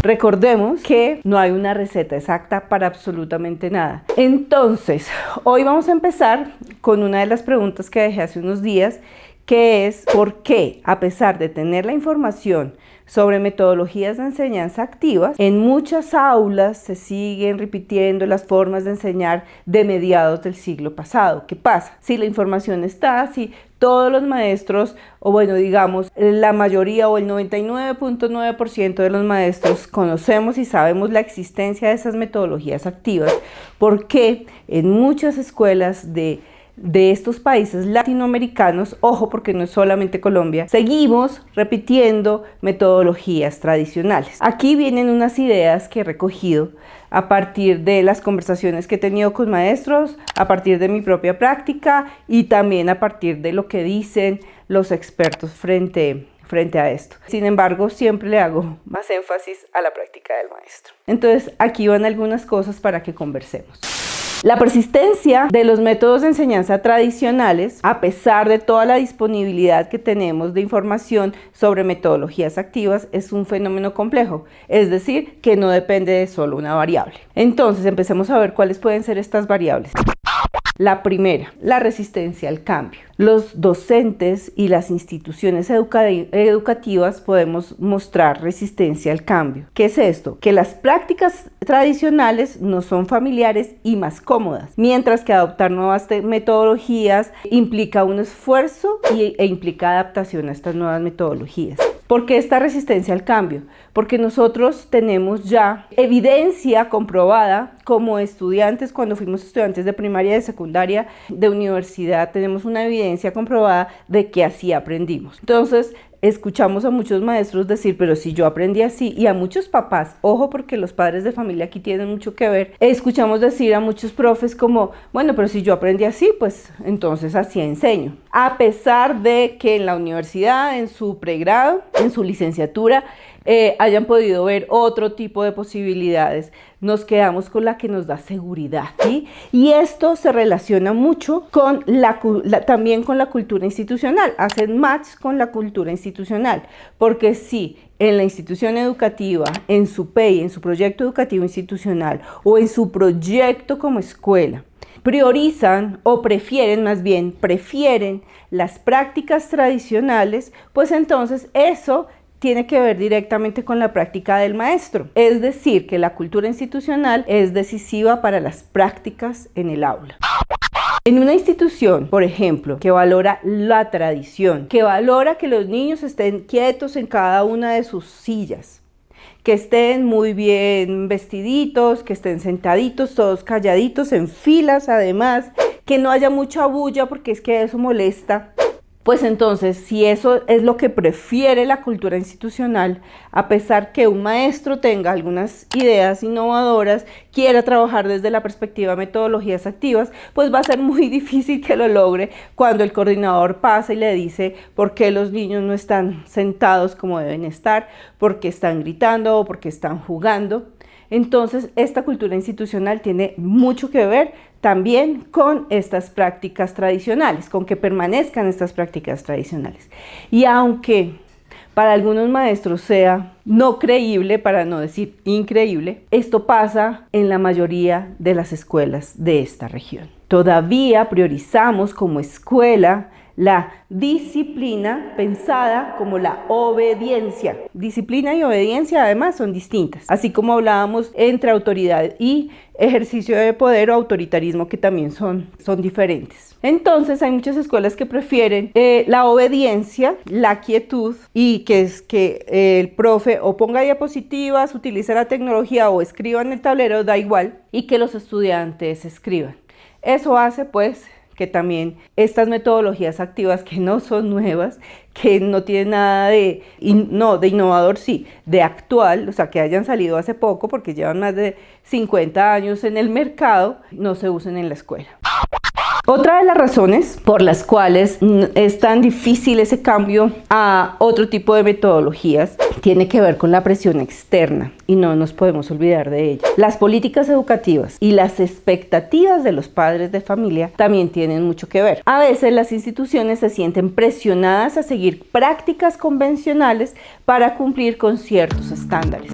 Recordemos que no hay una receta exacta para absolutamente nada. Entonces, hoy vamos a empezar con una de las preguntas que dejé hace unos días, que es ¿por qué, a pesar de tener la información sobre metodologías de enseñanza activas, en muchas aulas se siguen repitiendo las formas de enseñar de mediados del siglo pasado? ¿Qué pasa? Si la información está, si todos los maestros, o bueno, digamos, la mayoría o el 99.9% de los maestros conocemos y sabemos la existencia de esas metodologías activas, ¿por qué en muchas escuelas de estos países latinoamericanos, ojo porque no es solamente Colombia, seguimos repitiendo metodologías tradicionales? Aquí vienen unas ideas que he recogido a partir de las conversaciones que he tenido con maestros, a partir de mi propia práctica y también a partir de lo que dicen los expertos frente a esto. Sin embargo, siempre le hago más énfasis a la práctica del maestro. Entonces, aquí van algunas cosas para que conversemos. La persistencia de los métodos de enseñanza tradicionales, a pesar de toda la disponibilidad que tenemos de información sobre metodologías activas, es un fenómeno complejo, es decir, que no depende de solo una variable. Entonces, empecemos a ver cuáles pueden ser estas variables. La primera, la resistencia al cambio. Los docentes y las instituciones educativas podemos mostrar resistencia al cambio. ¿Qué es esto? Que las prácticas tradicionales no son familiares y más cómodas, mientras que adoptar nuevas metodologías implica un esfuerzo e implica adaptación a estas nuevas metodologías. ¿Por qué esta resistencia al cambio? Porque nosotros tenemos ya evidencia comprobada como estudiantes, cuando fuimos estudiantes de primaria, de secundaria, de universidad, tenemos una evidencia comprobada de que así aprendimos. Entonces, escuchamos a muchos maestros decir, pero si yo aprendí así, y a muchos papás, ojo porque los padres de familia aquí tienen mucho que ver, escuchamos decir a muchos profes como, bueno, pero si yo aprendí así, pues entonces así enseño. A pesar de que en la universidad, en su pregrado, en su licenciatura, hayan podido ver otro tipo de posibilidades, nos quedamos con la que nos da seguridad, ¿sí? Y esto se relaciona mucho con también con la cultura institucional, hacen match con la cultura institucional, porque si en la institución educativa, en su PEI, en su proyecto educativo institucional o en su proyecto como escuela, priorizan o prefieren las prácticas tradicionales, pues entonces eso tiene que ver directamente con la práctica del maestro. Es decir, que la cultura institucional es decisiva para las prácticas en el aula. En una institución, por ejemplo, que valora la tradición, que valora que los niños estén quietos en cada una de sus sillas, que estén muy bien vestiditos, que estén sentaditos, todos calladitos, en filas además, que no haya mucha bulla porque es que eso molesta. Pues entonces, si eso es lo que prefiere la cultura institucional, a pesar que un maestro tenga algunas ideas innovadoras, quiera trabajar desde la perspectiva de metodologías activas, pues va a ser muy difícil que lo logre cuando el coordinador pasa y le dice por qué los niños no están sentados como deben estar, por qué están gritando o por qué están jugando. Entonces, esta cultura institucional tiene mucho que ver también con estas prácticas tradicionales, con que permanezcan estas prácticas tradicionales. Y aunque para algunos maestros sea no creíble, para no decir increíble, esto pasa en la mayoría de las escuelas de esta región. Todavía priorizamos como escuela la disciplina pensada como la obediencia. Disciplina y obediencia además son distintas, así como hablábamos entre autoridad y ejercicio de poder o autoritarismo, que también son diferentes. Entonces hay muchas escuelas que prefieren la obediencia, la quietud, y que es que el profe o ponga diapositivas, utilice la tecnología o escriba en el tablero, da igual, y que los estudiantes escriban. Eso hace pues que también estas metodologías activas, que no son nuevas, que no tienen nada de innovador, sí, de actual, o sea, que hayan salido hace poco porque llevan más de 50 años en el mercado, no se usen en la escuela. Otra de las razones por las cuales es tan difícil ese cambio a otro tipo de metodologías tiene que ver con la presión externa, y no nos podemos olvidar de ella. Las políticas educativas y las expectativas de los padres de familia también tienen mucho que ver. A veces las instituciones se sienten presionadas a seguir prácticas convencionales para cumplir con ciertos estándares.